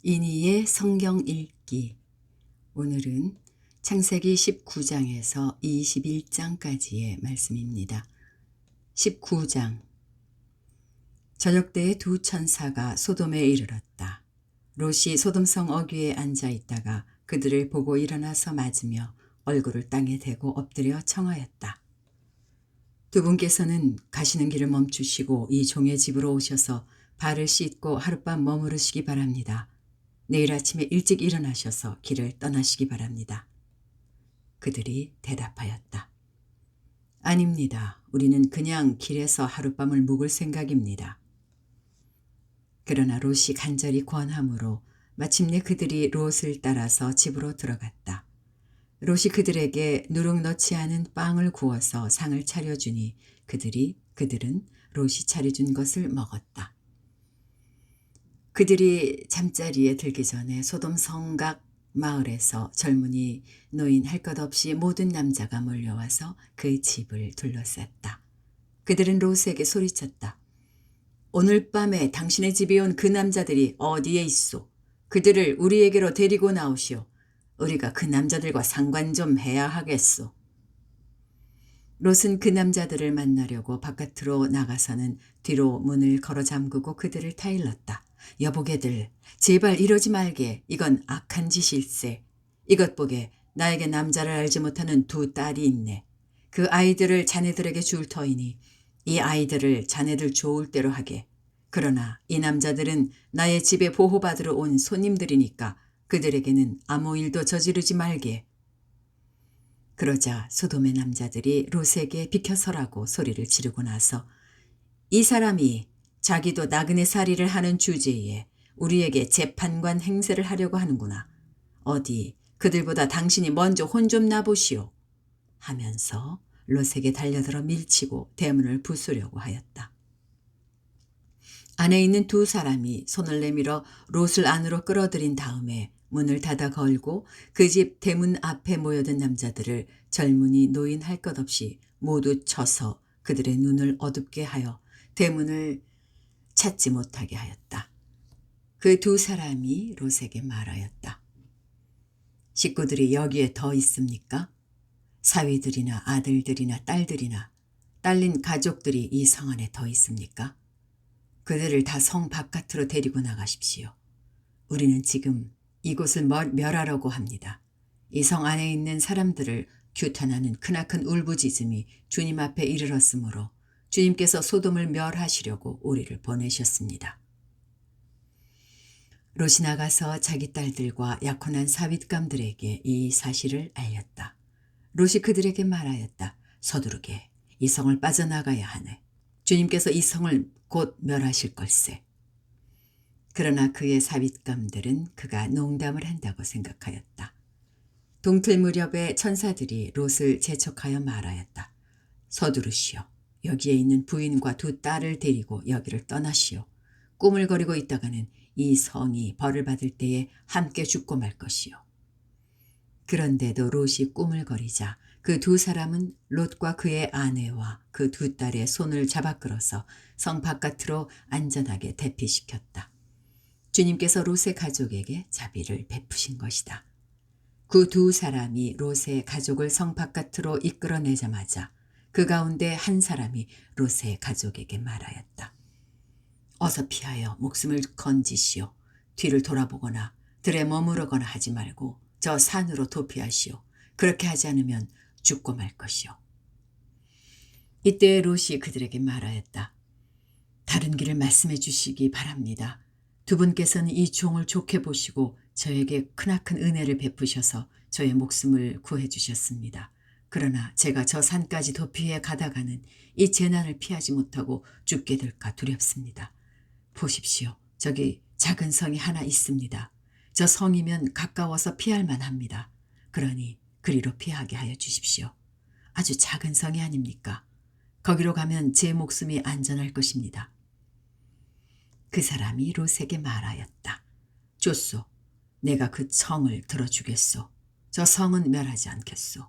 이니의 성경 읽기. 오늘은 창세기 19장에서 21장까지의 말씀입니다. 19장. 저녁 때에 두 천사가 소돔에 이르렀다. 롯이 소돔성 어귀에 앉아 있다가 그들을 보고 일어나서 맞으며 얼굴을 땅에 대고 엎드려 청하였다. 두 분께서는 가시는 길을 멈추시고 이 종의 집으로 오셔서 발을 씻고 하룻밤 머무르시기 바랍니다. 내일 아침에 일찍 일어나셔서 길을 떠나시기 바랍니다. 그들이 대답하였다. 아닙니다. 우리는 그냥 길에서 하룻밤을 묵을 생각입니다. 그러나 롯이 간절히 권함으로 마침내 그들이 롯을 따라서 집으로 들어갔다. 롯이 그들에게 누룩 넣지 않은 빵을 구워서 상을 차려주니 그들은 롯이 차려준 것을 먹었다. 그들이 잠자리에 들기 전에 소돔 성곽 마을에서 젊은이 노인 할 것 없이 모든 남자가 몰려와서 그 집을 둘러쌌다. 그들은 롯에게 소리쳤다. 오늘 밤에 당신의 집에 온 그 남자들이 어디에 있소? 그들을 우리에게로 데리고 나오시오. 우리가 그 남자들과 상관 좀 해야 하겠소. 롯은 그 남자들을 만나려고 바깥으로 나가서는 뒤로 문을 걸어 잠그고 그들을 타일렀다. 여보게들, 제발 이러지 말게. 이건 악한 짓일세. 이것 보게, 나에게 남자를 알지 못하는 두 딸이 있네. 그 아이들을 자네들에게 줄 터이니 이 아이들을 자네들 좋을 대로 하게. 그러나 이 남자들은 나의 집에 보호받으러 온 손님들이니까 그들에게는 아무 일도 저지르지 말게. 그러자 소돔의 남자들이 롯에게 비켜서라고 소리를 지르고 나서 이 사람이 자기도 나그네 살이를 하는 주제에 우리에게 재판관 행세를 하려고 하는구나. 어디 그들보다 당신이 먼저 혼 좀 나보시오. 하면서 롯에게 달려들어 밀치고 대문을 부수려고 하였다. 안에 있는 두 사람이 손을 내밀어 롯을 안으로 끌어들인 다음에 문을 닫아 걸고 그 집 대문 앞에 모여든 남자들을 젊은이 노인 할 것 없이 모두 쳐서 그들의 눈을 어둡게 하여 대문을 찾지 못하게 하였다. 그 두 사람이 롯에게 말하였다. 식구들이 여기에 더 있습니까? 사위들이나 아들들이나 딸들이나 딸린 가족들이 이 성 안에 더 있습니까? 그들을 다 성 바깥으로 데리고 나가십시오. 우리는 지금 이곳을 멸하려고 합니다. 이 성 안에 있는 사람들을 규탄하는 크나큰 울부짖음이 주님 앞에 이르렀으므로 주님께서 소돔을 멸하시려고 우리를 보내셨습니다. 롯이 나가서 자기 딸들과 약혼한 사윗감들에게 이 사실을 알렸다. 롯이 그들에게 말하였다. 서두르게 이 성을 빠져나가야 하네. 주님께서 이 성을 곧 멸하실 걸세. 그러나 그의 사윗감들은 그가 농담을 한다고 생각하였다. 동틀 무렵에 천사들이 롯을 재촉하여 말하였다. 서두르시오. 여기에 있는 부인과 두 딸을 데리고 여기를 떠나시오. 꾸물거리고 있다가는 이 성이 벌을 받을 때에 함께 죽고 말 것이오. 그런데도 롯이 꾸물거리자 그 두 사람은 롯과 그의 아내와 그 두 딸의 손을 잡아 끌어서 성 바깥으로 안전하게 대피시켰다. 주님께서 롯의 가족에게 자비를 베푸신 것이다. 그 두 사람이 롯의 가족을 성 바깥으로 이끌어내자마자 그 가운데 한 사람이 롯의 가족에게 말하였다. 어서 피하여 목숨을 건지시오. 뒤를 돌아보거나 들에 머무르거나 하지 말고 저 산으로 도피하시오. 그렇게 하지 않으면 죽고 말 것이오. 이때 롯이 그들에게 말하였다. 다른 길을 말씀해 주시기 바랍니다. 두 분께서는 이 종을 좋게 보시고 저에게 크나큰 은혜를 베푸셔서 저의 목숨을 구해 주셨습니다. 그러나 제가 저 산까지 도피해 가다가는 이 재난을 피하지 못하고 죽게 될까 두렵습니다. 보십시오. 저기 작은 성이 하나 있습니다. 저 성이면 가까워서 피할 만합니다. 그러니 그리로 피하게 하여 주십시오. 아주 작은 성이 아닙니까? 거기로 가면 제 목숨이 안전할 것입니다. 그 사람이 롯에게 말하였다. 좋소. 내가 그 성을 들어주겠소. 저 성은 멸하지 않겠소.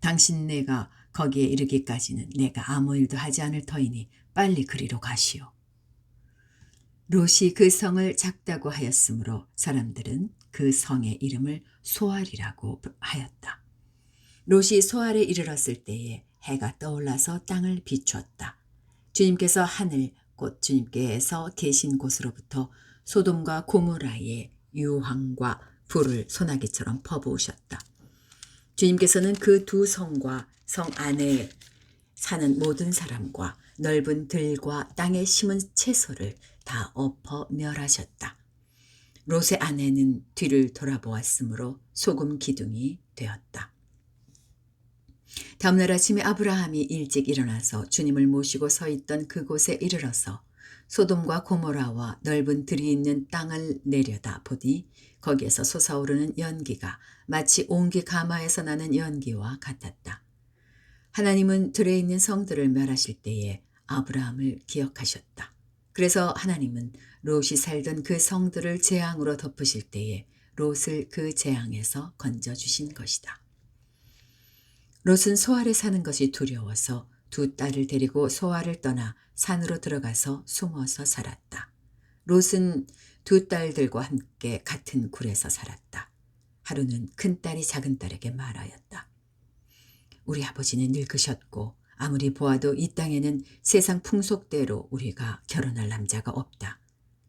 당신 내가 거기에 이르기까지는 내가 아무 일도 하지 않을 터이니 빨리 그리로 가시오. 롯이 그 성을 작다고 하였으므로 사람들은 그 성의 이름을 소알이라고 하였다. 롯이 소알에 이르렀을 때에 해가 떠올라서 땅을 비추었다. 주님께서 하늘 곧 주님께서 계신 곳으로부터 소돔과 고모라의 유황과 불을 소나기처럼 퍼부으셨다. 주님께서는 그 두 성과 성 안에 사는 모든 사람과 넓은 들과 땅에 심은 채소를 다 엎어 멸하셨다. 롯의 아내는 뒤를 돌아보았으므로 소금 기둥이 되었다. 다음날 아침에 아브라함이 일찍 일어나서 주님을 모시고 서 있던 그곳에 이르러서 소돔과 고모라와 넓은 들이 있는 땅을 내려다 보니 거기에서 솟아오르는 연기가 마치 옹기 가마에서 나는 연기와 같았다. 하나님은 들에 있는 성들을 멸하실 때에 아브라함을 기억하셨다. 그래서 하나님은 롯이 살던 그 성들을 재앙으로 덮으실 때에 롯을 그 재앙에서 건져주신 것이다. 롯은 소알에 사는 것이 두려워서 두 딸을 데리고 소알을 떠나 산으로 들어가서 숨어서 살았다. 롯은 두 딸들과 함께 같은 굴에서 살았다. 하루는 큰딸이 작은딸에게 말하였다. 우리 아버지는 늙으셨고 아무리 보아도 이 땅에는 세상 풍속대로 우리가 결혼할 남자가 없다.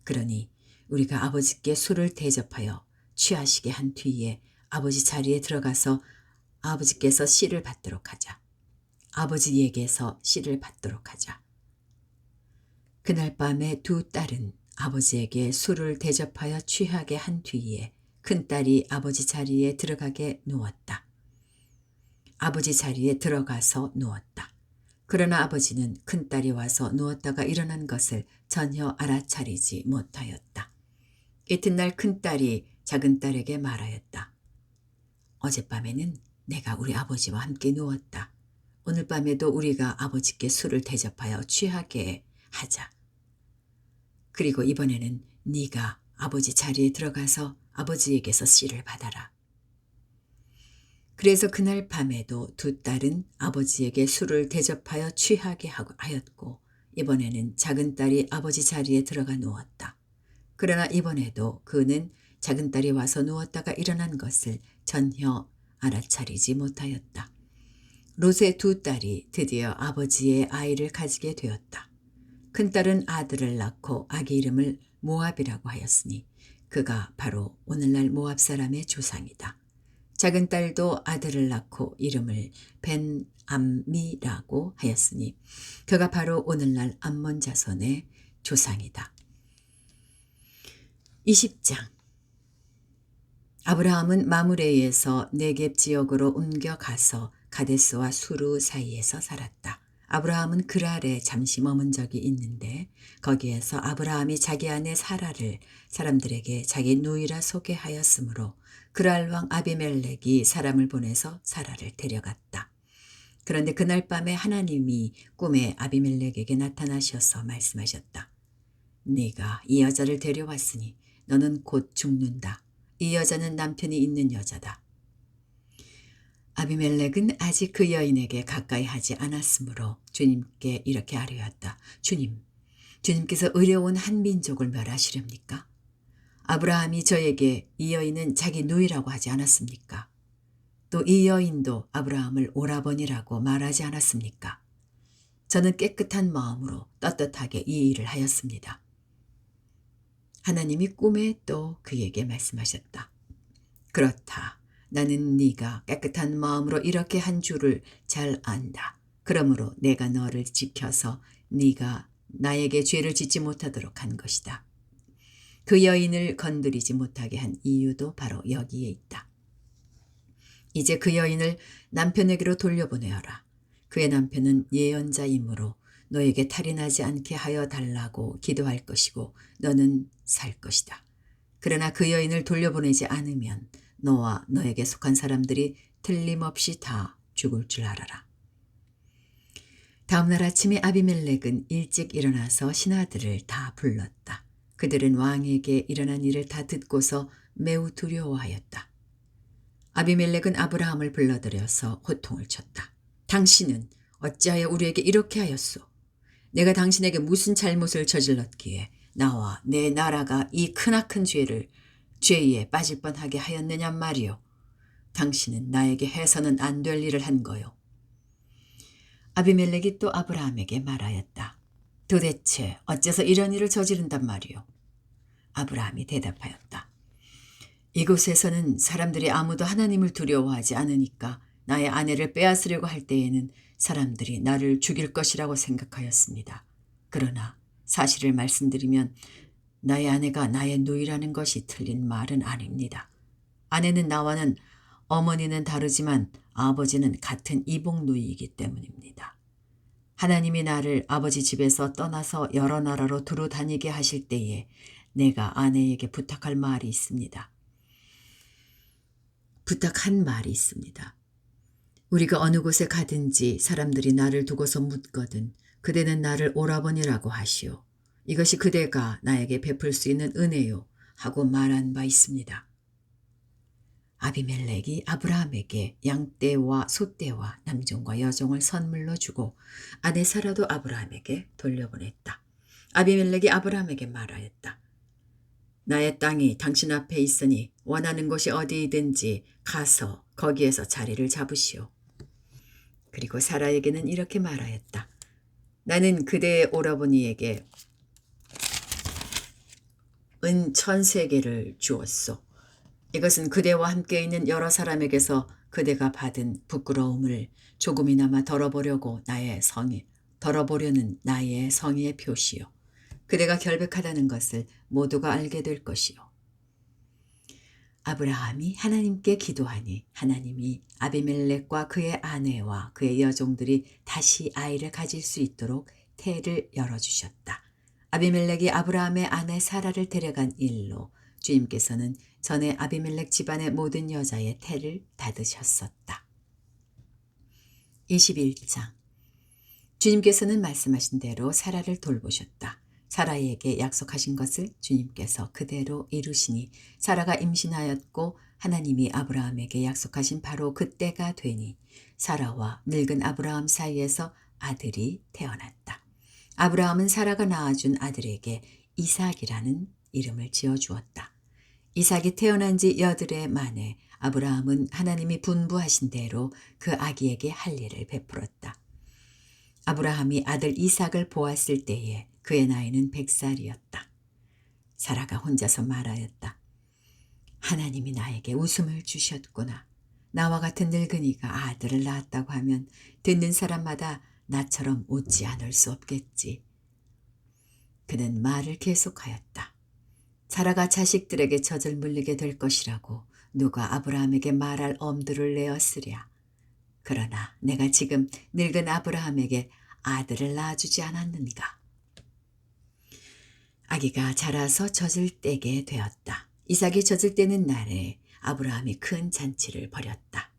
그러니 우리가 아버지께 술을 대접하여 취하시게 한 뒤에 아버지 자리에 들어가서 아버지께서 씨를 받도록 하자. 아버지에게서 씨를 받도록 하자. 그날 밤에 두 딸은 아버지에게 술을 대접하여 취하게 한 뒤에 큰딸이 아버지 자리에 들어가게 누웠다. 아버지 자리에 들어가서 누웠다. 그러나 아버지는 큰딸이 와서 누웠다가 일어난 것을 전혀 알아차리지 못하였다. 이튿날 큰딸이 작은딸에게 말하였다. 어젯밤에는 내가 우리 아버지와 함께 누웠다. 오늘 밤에도 우리가 아버지께 술을 대접하여 취하게 하자. 그리고 이번에는 네가 아버지 자리에 들어가서 아버지에게서 씨를 받아라. 그래서 그날 밤에도 두 딸은 아버지에게 술을 대접하여 취하게 하였고 이번에는 작은딸이 아버지 자리에 들어가 누웠다. 그러나 이번에도 그는 작은딸이 와서 누웠다가 일어난 것을 전혀 알아차리지 못하였다. 롯의 두 딸이 드디어 아버지의 아이를 가지게 되었다. 큰딸은 아들을 낳고 아기 이름을 모압이라고 하였으니 그가 바로 오늘날 모압 사람의 조상이다. 작은 딸도 아들을 낳고 이름을 벤암미라고 하였으니 그가 바로 오늘날 암몬 자손의 조상이다. 20장. 아브라함은 마므레에서 네겝 지역으로 옮겨가서 가데스와 수루 사이에서 살았다. 아브라함은 그랄에 잠시 머문 적이 있는데 거기에서 아브라함이 자기 아내 사라를 사람들에게 자기 누이라 소개하였으므로 그랄 왕 아비멜렉이 사람을 보내서 사라를 데려갔다. 그런데 그날 밤에 하나님이 꿈에 아비멜렉에게 나타나셔서 말씀하셨다. 네가 이 여자를 데려왔으니 너는 곧 죽는다. 이 여자는 남편이 있는 여자다. 아비멜렉은 아직 그 여인에게 가까이 하지 않았으므로 주님께 이렇게 아뢰었다. 주님께서 의뢰온 한 민족을 멸하시렵니까? 아브라함이 저에게 이 여인은 자기 누이라고 하지 않았습니까? 또 이 여인도 아브라함을 오라버니라고 말하지 않았습니까? 저는 깨끗한 마음으로 떳떳하게 이 일을 하였습니다. 하나님이 꿈에 또 그에게 말씀하셨다. 그렇다. 나는 네가 깨끗한 마음으로 이렇게 한 줄을 잘 안다. 그러므로 내가 너를 지켜서 네가 나에게 죄를 짓지 못하도록 한 것이다. 그 여인을 건드리지 못하게 한 이유도 바로 여기에 있다. 이제 그 여인을 남편에게로 돌려보내어라. 그의 남편은 예언자이므로 너에게 탈이 나지 않게 하여 달라고 기도할 것이고 너는 살 것이다. 그러나 그 여인을 돌려보내지 않으면 너와 너에게 속한 사람들이 틀림없이 다 죽을 줄 알아라. 다음 날 아침에 아비멜렉은 일찍 일어나서 신하들을 다 불렀다. 그들은 왕에게 일어난 일을 다 듣고서 매우 두려워하였다. 아비멜렉은 아브라함을 불러들여서 호통을 쳤다. 당신은 어찌하여 우리에게 이렇게 하였소? 내가 당신에게 무슨 잘못을 저질렀기에 나와 내 나라가 이 크나큰 죄에 빠질 뻔하게 하였느냐 말이오. 당신은 나에게 해서는 안 될 일을 한 거요. 아비멜렉이 또 아브라함에게 말하였다. 도대체 어째서 이런 일을 저지른단 말이오. 아브라함이 대답하였다. 이곳에서는 사람들이 아무도 하나님을 두려워하지 않으니까 나의 아내를 빼앗으려고 할 때에는 사람들이 나를 죽일 것이라고 생각하였습니다. 그러나 사실을 말씀드리면 나의 아내가 나의 누이라는 것이 틀린 말은 아닙니다. 아내는 나와는 어머니는 다르지만 아버지는 같은 이복 누이이기 때문입니다. 하나님이 나를 아버지 집에서 떠나서 여러 나라로 두루 다니게 하실 때에 내가 아내에게 부탁한 말이 있습니다. 우리가 어느 곳에 가든지 사람들이 나를 두고서 묻거든 그대는 나를 오라버니라고 하시오. 이것이 그대가 나에게 베풀 수 있는 은혜요 하고 말한 바 있습니다. 아비멜렉이 아브라함에게 양떼와 소떼와 남종과 여종을 선물로 주고 아내 사라도 아브라함에게 돌려보냈다. 아비멜렉이 아브라함에게 말하였다. 나의 땅이 당신 앞에 있으니 원하는 곳이 어디이든지 가서 거기에서 자리를 잡으시오. 그리고 사라에게는 이렇게 말하였다. 나는 그대의 오라버니에게 은 1000세겔을 주었소. 이것은 그대와 함께 있는 여러 사람에게서 그대가 받은 부끄러움을 조금이나마 덜어보려는 나의 성의의 표시요. 그대가 결백하다는 것을 모두가 알게 될 것이요. 아브라함이 하나님께 기도하니 하나님이 아비멜렉과 그의 아내와 그의 여종들이 다시 아이를 가질 수 있도록 태를 열어주셨다. 아비멜렉이 아브라함의 아내 사라를 데려간 일로 주님께서는 전에 아비멜렉 집안의 모든 여자의 태를 닫으셨었다. 21장 주님께서는 말씀하신 대로 사라를 돌보셨다. 사라에게 약속하신 것을 주님께서 그대로 이루시니 사라가 임신하였고 하나님이 아브라함에게 약속하신 바로 그때가 되니 사라와 늙은 아브라함 사이에서 아들이 태어났다. 아브라함은 사라가 낳아준 아들에게 이삭이라는 이름을 지어주었다. 이삭이 태어난 지 8해 만에 아브라함은 하나님이 분부하신 대로 그 아기에게 할 일을 베풀었다. 아브라함이 아들 이삭을 보았을 때에 그의 나이는 100살이었다. 사라가 혼자서 말하였다. 하나님이 나에게 웃음을 주셨구나. 나와 같은 늙은이가 아들을 낳았다고 하면 듣는 사람마다 나처럼 웃지 않을 수 없겠지. 그는 말을 계속하였다. 사라가 자식들에게 젖을 물리게 될 것이라고 누가 아브라함에게 말할 엄두를 내었으랴. 그러나 내가 지금 늙은 아브라함에게 아들을 낳아주지 않았는가. 아기가 자라서 젖을 떼게 되었다. 이삭이 젖을 떼는 날에 아브라함이 큰 잔치를 벌였다.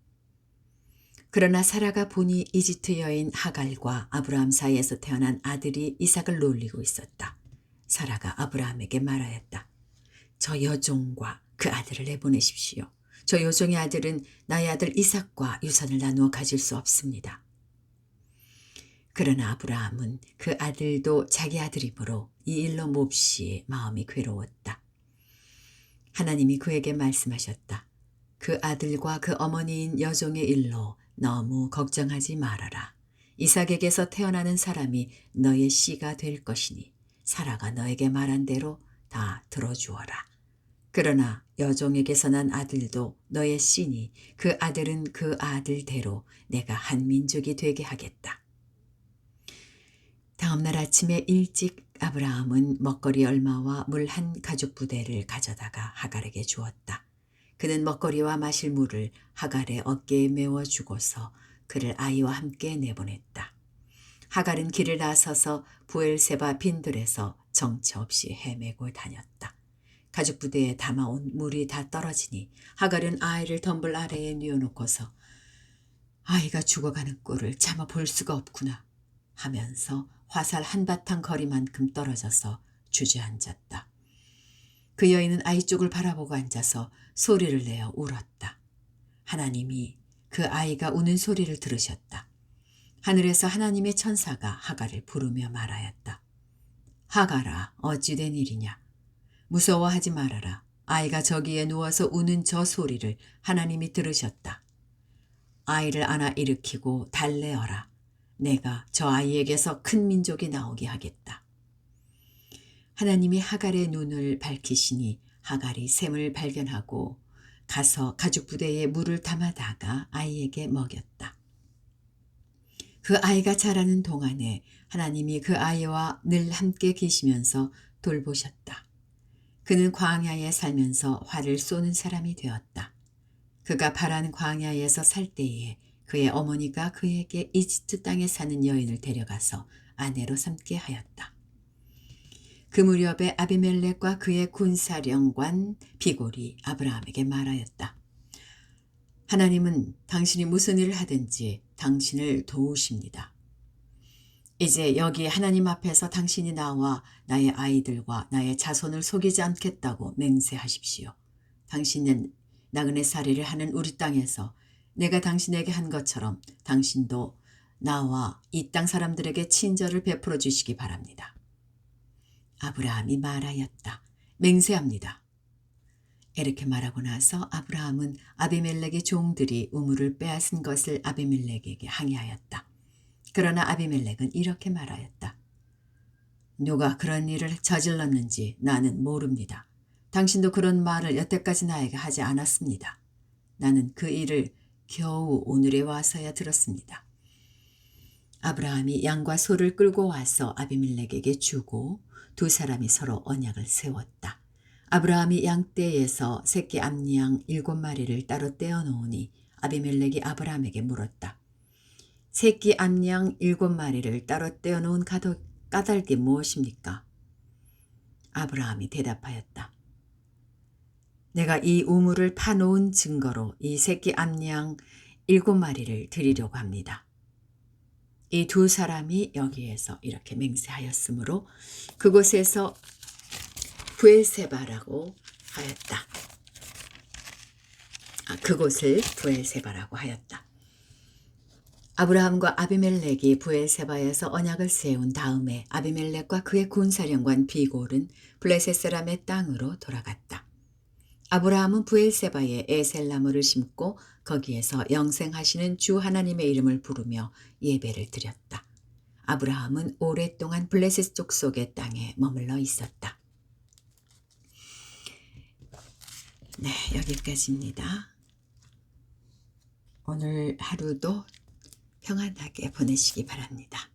그러나 사라가 보니 이집트 여인 하갈과 아브라함 사이에서 태어난 아들이 이삭을 놀리고 있었다. 사라가 아브라함에게 말하였다. 저 여종과 그 아들을 내보내십시오. 저 여종의 아들은 나의 아들 이삭과 유산을 나누어 가질 수 없습니다. 그러나 아브라함은 그 아들도 자기 아들이므로 이 일로 몹시 마음이 괴로웠다. 하나님이 그에게 말씀하셨다. 그 아들과 그 어머니인 여종의 일로 너무 걱정하지 말아라. 이삭에게서 태어나는 사람이 너의 씨가 될 것이니 사라가 너에게 말한 대로 다 들어주어라. 그러나 여종에게서 난 아들도 너의 씨니 그 아들은 그 아들대로 내가 한 민족이 되게 하겠다. 다음 날 아침에 일찍 아브라함은 먹거리 얼마와 물 한 가죽 부대를 가져다가 하갈에게 주었다. 그는 먹거리와 마실 물을 하갈의 어깨에 메워 주고서 그를 아이와 함께 내보냈다. 하갈은 길을 나서서 부엘세바 빈들에서 정처 없이 헤매고 다녔다. 가죽 부대에 담아온 물이 다 떨어지니 하갈은 아이를 덤불 아래에 뉘어놓고서 아이가 죽어가는 꼴을 참아 볼 수가 없구나 하면서 화살 한바탕 거리만큼 떨어져서 주저앉았다. 그 여인은 아이 쪽을 바라보고 앉아서 소리를 내어 울었다. 하나님이 그 아이가 우는 소리를 들으셨다. 하늘에서 하나님의 천사가 하갈을 부르며 말하였다. 하가라, 어찌 된 일이냐. 무서워하지 말아라. 아이가 저기에 누워서 우는 저 소리를 하나님이 들으셨다. 아이를 안아 일으키고 달래어라. 내가 저 아이에게서 큰 민족이 나오게 하겠다. 하나님이 하갈의 눈을 밝히시니 하갈이 샘을 발견하고 가서 가죽 부대에 물을 담아다가 아이에게 먹였다. 그 아이가 자라는 동안에 하나님이 그 아이와 늘 함께 계시면서 돌보셨다. 그는 광야에 살면서 활을 쏘는 사람이 되었다. 그가 파란 광야에서 살 때에 그의 어머니가 그에게 이집트 땅에 사는 여인을 데려가서 아내로 삼게 하였다. 그 무렵에 아비멜렉과 그의 군사령관 비골이 아브라함에게 말하였다. 하나님은 당신이 무슨 일을 하든지 당신을 도우십니다. 이제 여기 하나님 앞에서 당신이 나와 나의 아이들과 나의 자손을 속이지 않겠다고 맹세하십시오. 당신은 나그네 살이를 하는 우리 땅에서 내가 당신에게 한 것처럼 당신도 나와 이 땅 사람들에게 친절을 베풀어 주시기 바랍니다. 아브라함이 말하였다. 맹세합니다. 이렇게 말하고 나서 아브라함은 아비멜렉의 종들이 우물을 빼앗은 것을 아비멜렉에게 항의하였다. 그러나 아비멜렉은 이렇게 말하였다. 누가 그런 일을 저질렀는지 나는 모릅니다. 당신도 그런 말을 여태까지 나에게 하지 않았습니다. 나는 그 일을 겨우 오늘에 와서야 들었습니다. 아브라함이 양과 소를 끌고 와서 아비멜렉에게 주고 두 사람이 서로 언약을 세웠다. 아브라함이 양떼에서 새끼 암양 7마리를 따로 떼어 놓으니 아비멜렉이 아브라함에게 물었다. 새끼 암양 7마리를 따로 떼어 놓은 까닭이 무엇입니까? 아브라함이 대답하였다. 내가 이 우물을 파놓은 증거로 이 새끼 암양 7마리를 드리려고 합니다. 이 두 사람이 여기에서 이렇게 맹세하였으므로 그곳에서 부엘세바라고 하였다. 그곳을 부엘세바라고 하였다. 아브라함과 아비멜렉이 부엘세바에서 언약을 세운 다음에 아비멜렉과 그의 군사령관 비골은 블레셋 사람의 땅으로 돌아갔다. 아브라함은 부엘세바에 에셀나무를 심고 거기에서 영생하시는 주 하나님의 이름을 부르며 예배를 드렸다. 아브라함은 오랫동안 블레셋 족속의 땅에 머물러 있었다. 네, 여기까지입니다. 오늘 하루도 평안하게 보내시기 바랍니다.